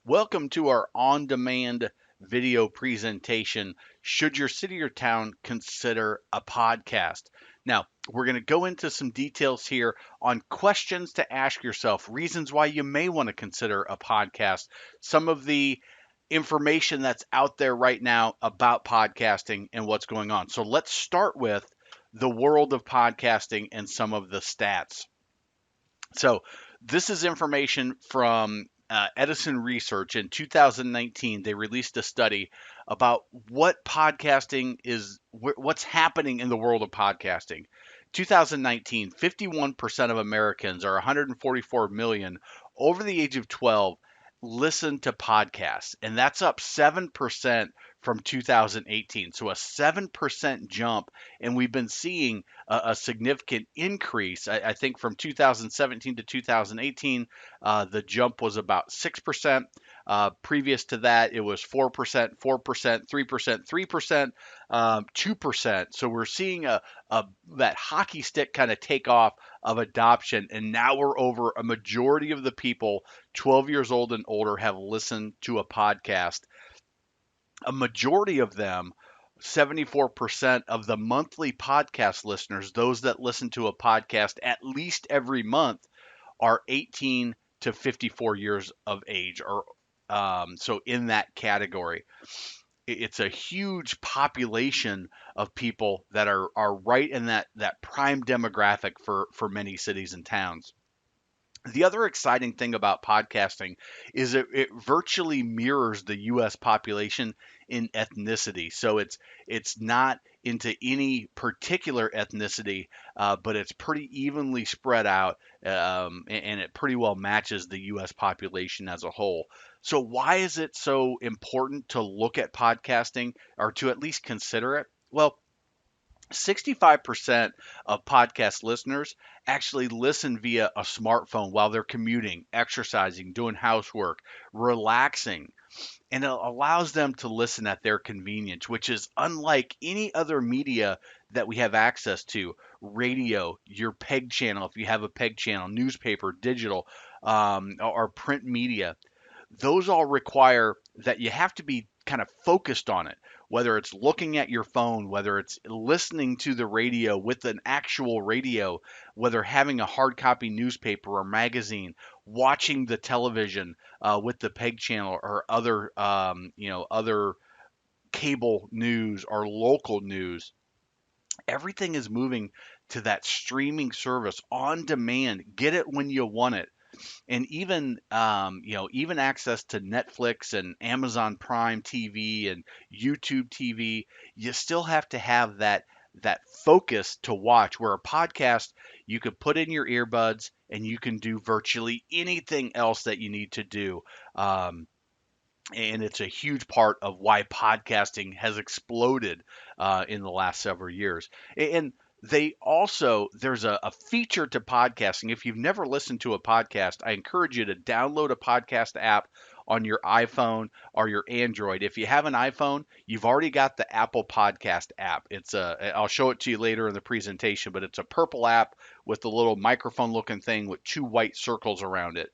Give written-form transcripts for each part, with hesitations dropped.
Welcome to our on-demand video presentation. Should your city or town consider a podcast? Now, we're going to go into some details here on questions to ask yourself, reasons why you may want to consider a podcast, some of the information that's out there right now about podcasting and what's going on. So let's start with the world of podcasting and some of the stats. So this is information from Edison Research in 2019. They released a study about what podcasting is, what's happening in the world of podcasting. 2019, 51% of Americans, or 144 million, over the age of 12, listen to podcasts, and that's up 7% from 2018. So a 7% jump, and we've been seeing a significant increase. I think from 2017 to 2018, the jump was about 6%. Previous to that, it was 4%, 4%, 3%, 3%, 2%. So we're seeing that hockey stick kind of take off of adoption, and now we're over a majority of the people 12 years old and older have listened to a podcast. A majority of them, 74% of the monthly podcast listeners, those that listen to a podcast at least every month, are 18 to 54 years of age, or so in that category. It's a huge population of people that are right in that prime demographic for many cities and towns. The other exciting thing about podcasting is it virtually mirrors the U.S. population in ethnicity. So it's not into any particular ethnicity, but it's pretty evenly spread out, and it pretty well matches the U.S. population as a whole. So why is it so important to look at podcasting or to at least consider it? Well, 65% of podcast listeners actually listen via a smartphone while they're commuting, exercising, doing housework, relaxing, and it allows them to listen at their convenience, which is unlike any other media that we have access to. Radio, your PEG channel, if you have a PEG channel, newspaper, digital, or print media, those all require that you have to be kind of focused on it, whether it's looking at your phone, whether it's listening to the radio with an actual radio, whether having a hard copy newspaper or magazine, watching the television with the peg channel or other other cable news or local news. Everything is moving to that streaming service on demand. Get it when you want it. And even even access to Netflix and Amazon Prime TV and YouTube TV, you still have to have that focus to watch. Where a podcast, you could put in your earbuds and you can do virtually anything else that you need to do. And it's a huge part of why podcasting has exploded in the last several years. And they also, there's a feature to podcasting. If you've never listened to a podcast, I encourage you to download a podcast app on your iPhone or your Android. If you have an iPhone, you've already got the Apple Podcast app. I'll show it to you later in the presentation, but it's a purple app with a little microphone looking thing with two white circles around it.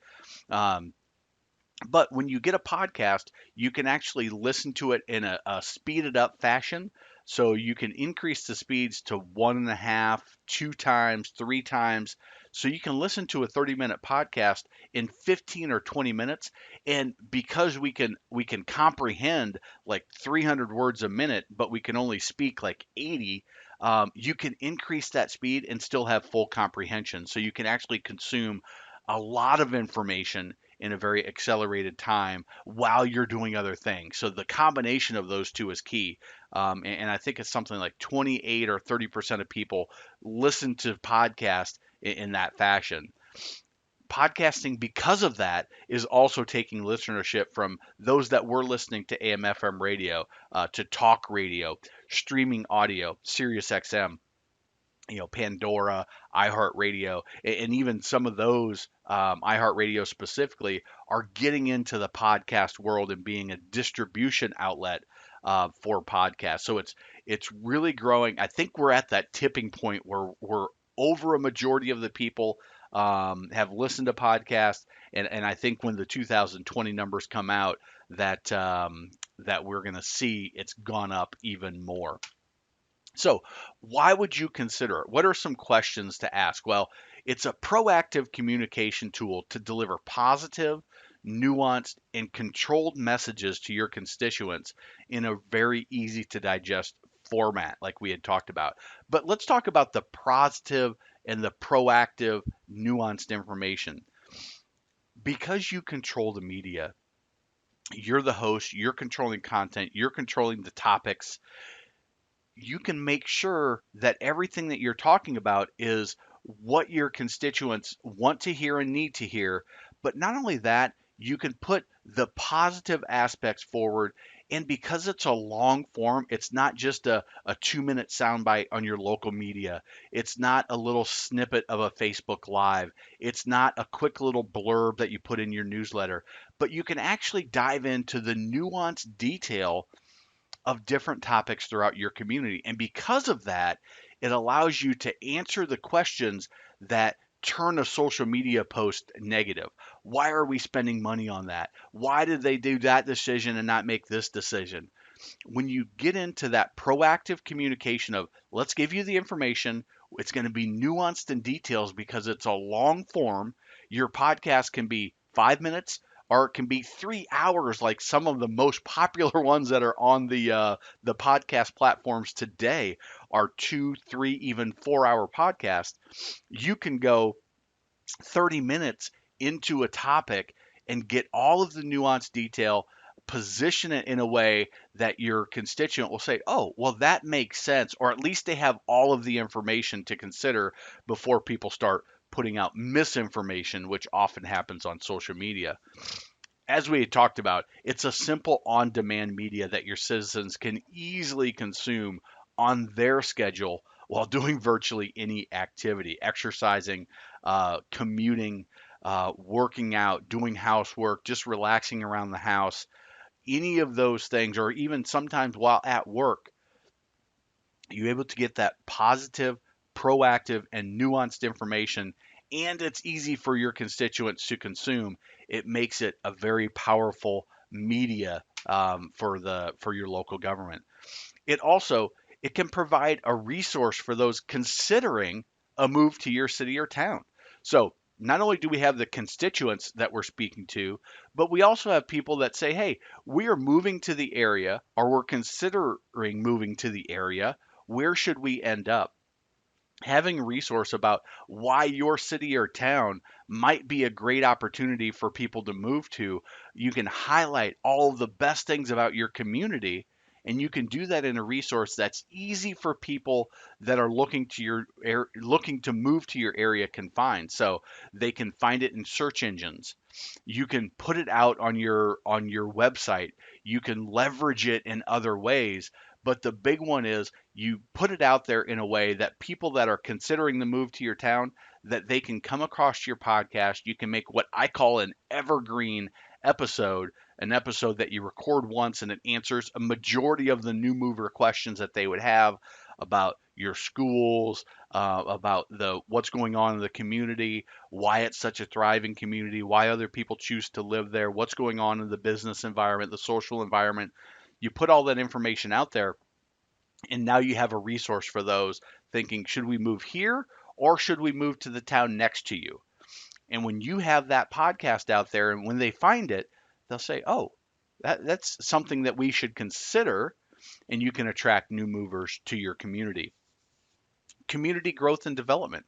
Um, but when you get a podcast, you can actually listen to it in a speeded up fashion. So you can increase the speeds to one and a half, two times, three times. So you can listen to a 30-minute podcast in 15 or 20 minutes. And because we can comprehend like 300 words a minute, but we can only speak like 80, you can increase that speed and still have full comprehension. So you can actually consume a lot of information in a very accelerated time while you're doing other things. So the combination of those two is key. And I think it's something like 28 or 30% of people listen to podcasts in that fashion. Podcasting, because of that, is also taking listenership from those that were listening to AM/FM radio to talk radio, streaming audio, Sirius XM, Pandora, iHeartRadio, and even some of those, iHeartRadio specifically, are getting into the podcast world and being a distribution outlet for podcasts. So it's really growing. I think we're at that tipping point where we're over a majority of the people have listened to podcasts, and I think when the 2020 numbers come out, that we're going to see it's gone up even more. So, why would you consider it? What are some questions to ask? Well, it's a proactive communication tool to deliver positive, nuanced, and controlled messages to your constituents in a very easy to digest format, like we had talked about. But let's talk about the positive and the proactive, nuanced information. Because you control the media, you're the host, you're controlling content, you're controlling the topics, you can make sure that everything that you're talking about is what your constituents want to hear and need to hear. But not only that, you can put the positive aspects forward. And because it's a long form, it's not just a 2 minute soundbite on your local media. It's not a little snippet of a Facebook Live. It's not a quick little blurb that you put in your newsletter. But you can actually dive into the nuanced detail of different topics throughout your community. And because of that, it allows you to answer the questions that turn a social media post negative. Why are we spending money on that? Why did they do that decision and not make this decision? When you get into that proactive communication of let's give you the information, it's going to be nuanced in details because it's a long form. Your podcast can be 5 minutes or it can be 3 hours, like some of the most popular ones that are on the podcast platforms today are 2, 3, even 4 hour podcasts. You can go 30 minutes into a topic and get all of the nuanced detail, position it in a way that your constituent will say, oh, well, that makes sense, or at least they have all of the information to consider before people start putting out misinformation, which often happens on social media. As we had talked about, it's a simple on demand media that your citizens can easily consume on their schedule while doing virtually any activity, exercising, commuting, working out, doing housework, just relaxing around the house, any of those things, or even sometimes while at work, you're able to get that positive, proactive, and nuanced information, and it's easy for your constituents to consume. It makes it a very powerful media for your local government. It also it can provide a resource for those considering a move to your city or town. So not only do we have the constituents that we're speaking to, but we also have people that say, hey, we are moving to the area or we're considering moving to the area. Where should we end up? Having a resource about why your city or town might be a great opportunity for people to move to. You can highlight all of the best things about your community, and you can do that in a resource that's easy for people that are looking to move to your area can find. So they can find it in search engines. You can put it out on your website. You can leverage it in other ways. But the big one is you put it out there in a way that people that are considering the move to your town, that they can come across your podcast. You can make what I call an evergreen episode, an episode that you record once and it answers a majority of the new mover questions that they would have about your schools, about the what's going on in the community, why it's such a thriving community, why other people choose to live there, what's going on in the business environment, the social environment. You put all that information out there, and now you have a resource for those thinking, should we move here or should we move to the town next to you? And when you have that podcast out there and when they find it, they'll say, oh, that's something that we should consider. And you can attract new movers to your community. Community growth and development,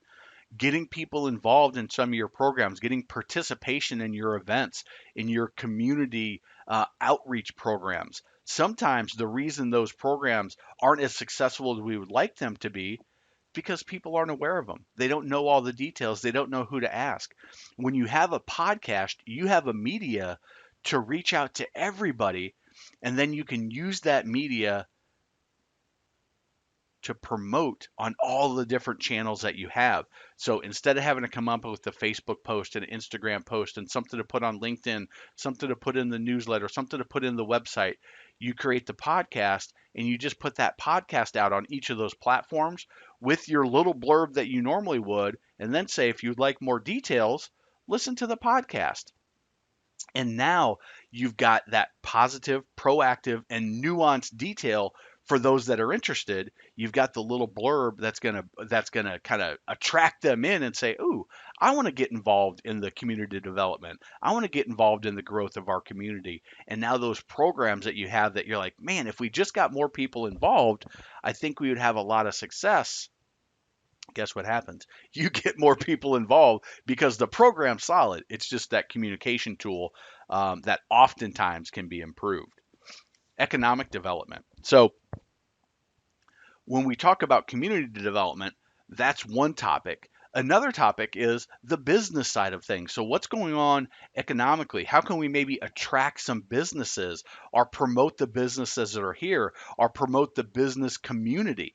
getting people involved in some of your programs, getting participation in your events, in your community outreach programs. Sometimes the reason those programs aren't as successful as we would like them to be because people aren't aware of them. They don't know all the details. They don't know who to ask. When you have a podcast, you have a media to reach out to everybody, and then you can use that media to promote on all the different channels that you have. So instead of having to come up with a Facebook post and an Instagram post and something to put on LinkedIn, something to put in the newsletter, something to put in the website, you create the podcast and you just put that podcast out on each of those platforms with your little blurb that you normally would, and then say, if you'd like more details, listen to the podcast. And now you've got that positive, proactive, and nuanced detail for those that are interested. You've got the little blurb that's gonna kind of attract them in and say, "Ooh, I want to get involved in the community development. I want to get involved in the growth of our community." And now those programs that you have that you're like, "Man, if we just got more people involved, I think we would have a lot of success." Guess what happens? You get more people involved because the program's solid. It's just that communication tool that oftentimes can be improved. Economic development. So when we talk about community development, that's one topic. Another topic is the business side of things. So, what's going on economically? How can we maybe attract some businesses or promote the businesses that are here or promote the business community?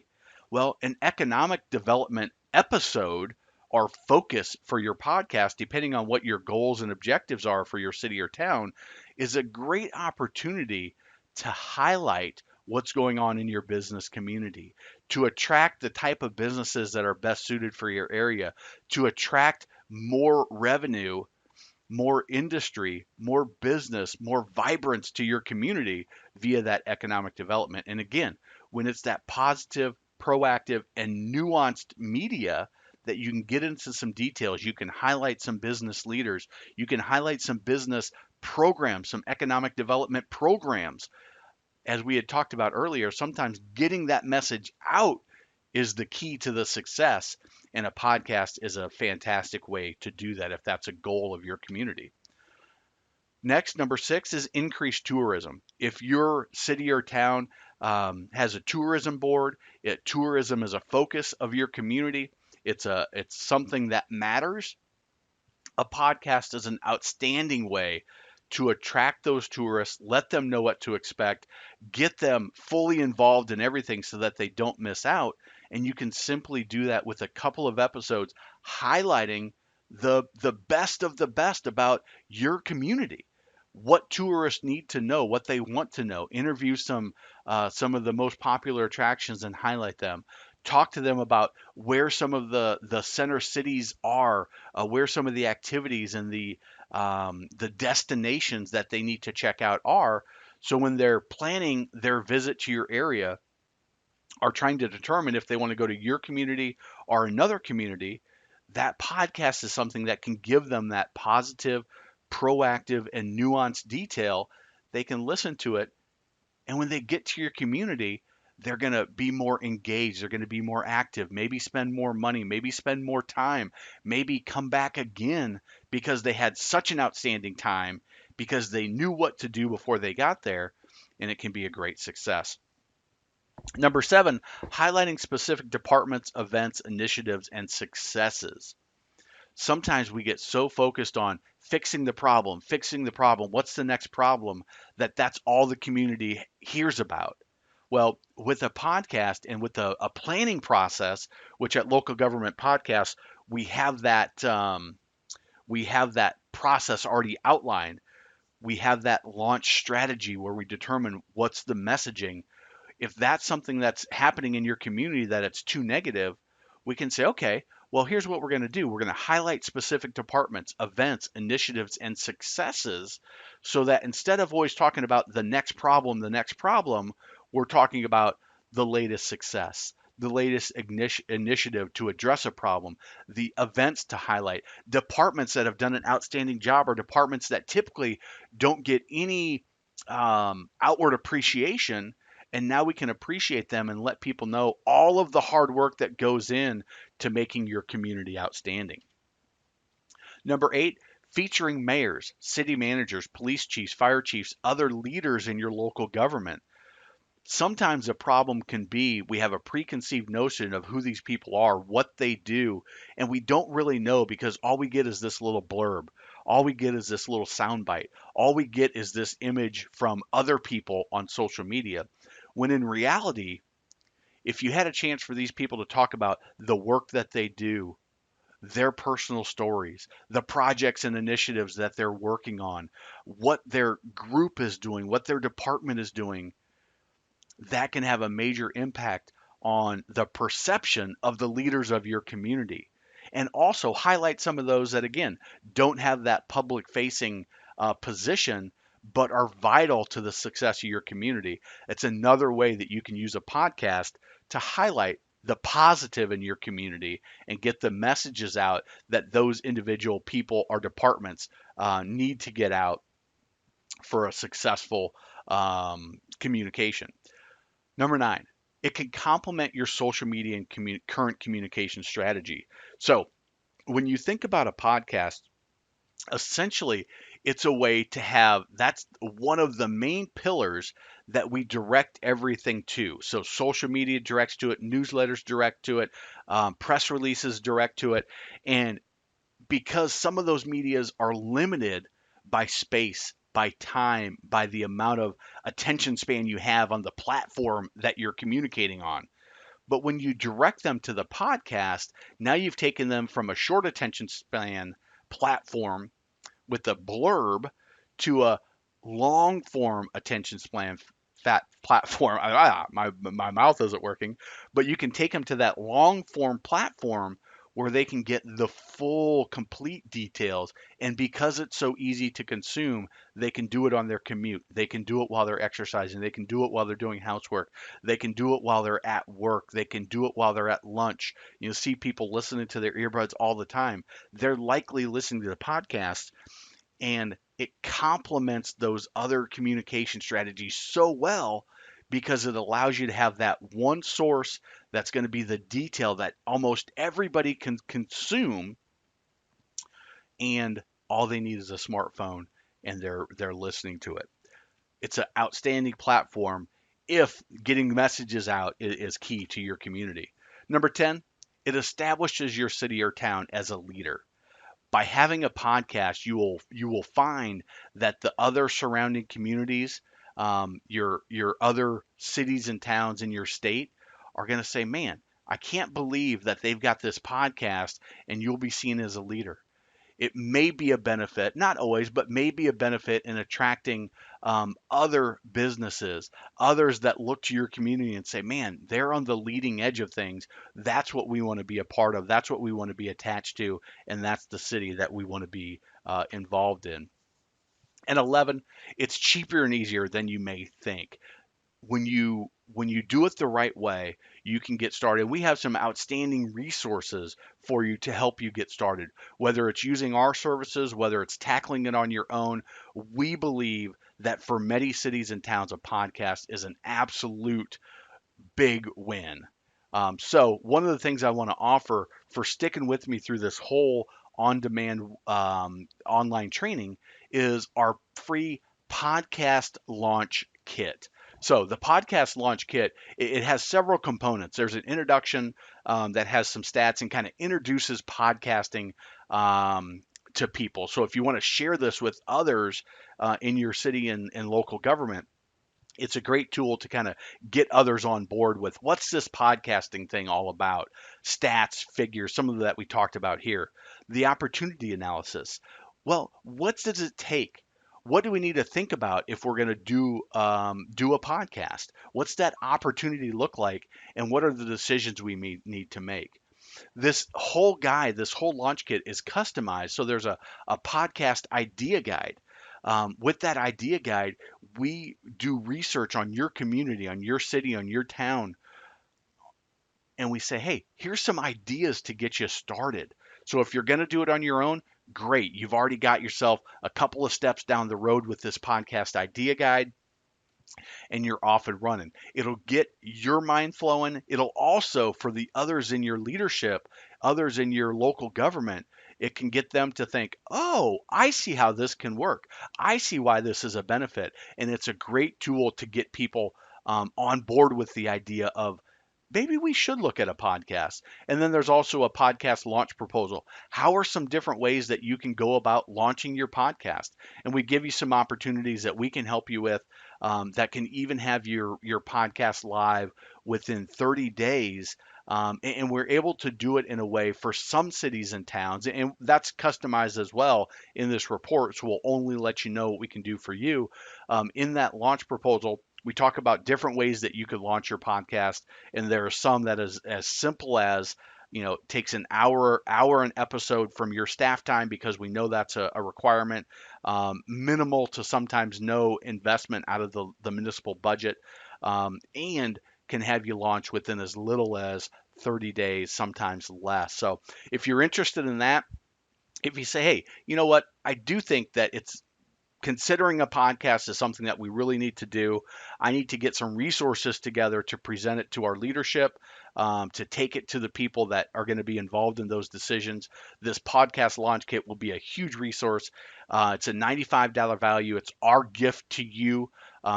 Well, an economic development episode or focus for your podcast, depending on what your goals and objectives are for your city or town, is a great opportunity to highlight what's going on in your business community, to attract the type of businesses that are best suited for your area, to attract more revenue, more industry, more business, more vibrance to your community via that economic development. And again, when it's that positive, proactive, and nuanced media that you can get into some details, you can highlight some business leaders, you can highlight some business programs, some economic development programs. As we had talked about earlier, sometimes getting that message out is the key to the success. And a podcast is a fantastic way to do that if that's a goal of your community. Next, number six is increased tourism. If your city or town has a tourism board, tourism is a focus of your community. It's something that matters. A podcast is an outstanding way to attract those tourists, let them know what to expect, get them fully involved in everything so that they don't miss out. And you can simply do that with a couple of episodes highlighting the best of the best about your community. What tourists need to know, what they want to know. Interview some of the most popular attractions and highlight them. Talk to them about where some of the center cities are, where some of the activities and the destinations that they need to check out are. So when they're planning their visit to your area, are trying to determine if they want to go to your community or another community, that podcast is something that can give them that positive, proactive, and nuanced detail. They can listen to it, and when they get to your community, they're going to be more engaged. They're going to be more active, maybe spend more money, maybe spend more time, maybe come back again because they had such an outstanding time because they knew what to do before they got there, and it can be a great success. Number seven, highlighting specific departments, events, initiatives, and successes. Sometimes we get so focused on fixing the problem, what's the next problem, that's all the community hears about. Well, with a podcast and with a planning process, which at Local Government Podcasts, we have that process already outlined. We have that launch strategy where we determine what's the messaging. If that's something that's happening in your community that it's too negative, we can say, okay, well, here's what we're going to do. We're going to highlight specific departments, events, initiatives, and successes so that instead of always talking about the next problem, we're talking about the latest success, the latest initiative to address a problem, the events to highlight, departments that have done an outstanding job or departments that typically don't get any outward appreciation, and now we can appreciate them and let people know all of the hard work that goes in to making your community outstanding. Number eight, featuring mayors, city managers, police chiefs, fire chiefs, other leaders in your local government. Sometimes a problem can be we have a preconceived notion of who these people are, what they do, and we don't really know because all we get is this little blurb. All we get is this little soundbite. All we get is this image from other people on social media. When in reality, If you had a chance for these people to talk about the work that they do, their personal stories, the projects and initiatives that they're working on, what their group is doing, what their department is doing, that can have a major impact on the perception of the leaders of your community. And also highlight some of those that, again, don't have that public facing position, but are vital to the success of your community. It's another way that you can use a podcast to highlight the positive in your community and get the messages out that those individual people or departments need to get out for a successful communication. Number nine, it can complement your social media and current communication strategy. So when you think about a podcast, essentially it's a way to have that's one of the main pillars that we direct everything to. So social media directs to it, newsletters direct to it, press releases direct to it. And because some of those medias are limited by space, by time, by the amount of attention span you have on the platform that you're communicating on. But when you direct them to the podcast, now you've taken them from a short attention span platform with a blurb to a long form attention span fat platform. My mouth isn't working, but you can take them to that long form platform where they can get the full complete details, and because it's so easy to consume, they can do it on their commute, they can do it while they're exercising, they can do it while they're doing housework, they can do it while they're at work, they can do it while they're at lunch. You see people listening to their earbuds all the time. They're likely listening to the podcast, and it complements those other communication strategies so well because it allows you to have that one source that's going to be the detail that almost everybody can consume, and all they need is a smartphone and they're listening to it. It's an outstanding platform if getting messages out is key to your community. Number 10, it establishes your city or town as a leader. By having a podcast, you will find that the other surrounding communities, your other cities and towns in your state, are going to say, "Man, I can't believe that they've got this podcast," and you'll be seen as a leader. It may be a benefit, not always, but may be a benefit in attracting other businesses, others that look to your community and say, man, they're on the leading edge of things. That's what we want to be a part of. That's what we want to be attached to. And that's the city that we want to be involved in. And 11, it's cheaper and easier than you may think. When you do it the right way, you can get started. We have some outstanding resources for you to help you get started. Whether it's using our services, whether it's tackling it on your own, we believe that for many cities and towns, a podcast is an absolute big win. So one of the things I want to offer for sticking with me through this whole on-demand online training is our free podcast launch kit. So the podcast launch kit, it has several components. There's an introduction that has some stats and kind of introduces podcasting to people. So if you want to share this with others in your city and local government, it's a great tool to kind of get others on board with what's this podcasting thing all about, stats, figures, some of that we talked about here. The opportunity analysis. Well, what does it take? What do we need to think about if we're going to do a podcast? What's that opportunity look like, and what are the decisions we need to make? This whole guide, this whole launch kit is customized. So there's a podcast idea guide. With that idea guide, we do research on your community, on your city, on your town, and we say, hey, here's some ideas to get you started. So if you're going to do it on your own, great. You've already got yourself a couple of steps down the road with this podcast idea guide, and you're off and running. It'll get your mind flowing. It'll also, for the others in your leadership, others in your local government, it can get them to think, oh, I see how this can work. I see why this is a benefit. And it's a great tool to get people on board with the idea of maybe we should look at a podcast. And then there's also a podcast launch proposal. How are some different ways that you can go about launching your podcast? And we give you some opportunities that we can help you with, that can even have your podcast live within 30 days. And we're able to do it in a way for some cities and towns, and that's customized as well in this report. So we'll only let you know what we can do for you. In that launch proposal, we talk about different ways that you could launch your podcast, and there are some that is as simple as, takes an hour an episode from your staff time, because we know that's a requirement. Minimal to sometimes no investment out of the municipal budget, and can have you launch within as little as 30 days, sometimes less. So if you're interested in that, if you say, hey, you know what, I do think that it's considering a podcast is something that we really need to do. I need to get some resources together to present it to our leadership, to take it to the people that are going to be involved in those decisions. This podcast launch kit will be a huge resource. It's a $95 value. It's our gift to you,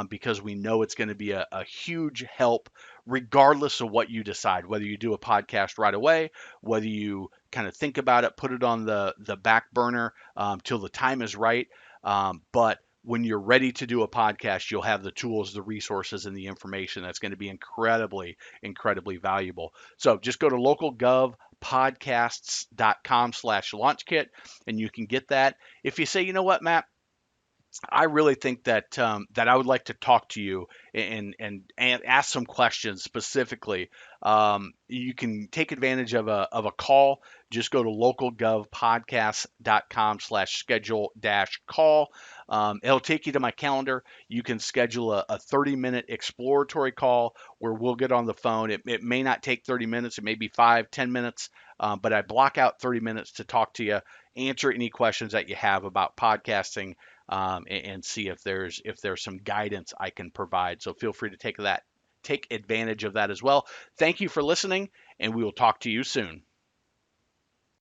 because we know it's going to be a huge help, regardless of what you decide, whether you do a podcast right away, whether you kind of think about it, put it on the back burner till the time is right. But when you're ready to do a podcast, you'll have the tools, the resources, and the information that's going to be incredibly, incredibly valuable. So just go to localgovpodcasts.com/launchkit, and you can get that. If you say, you know what, Matt, I really think that that I would like to talk to you and ask some questions specifically. You can take advantage of a call. Just go to localgovpodcast.com/schedule-call. It'll take you to my calendar. You can schedule a 30-minute exploratory call where we'll get on the phone. It may not take 30 minutes. It may be 5, 10 minutes. But I block out 30 minutes to talk to you, answer any questions that you have about podcasting, and see if there's some guidance I can provide. So feel free to take advantage of that as well. Thank you for listening, and we will talk to you soon.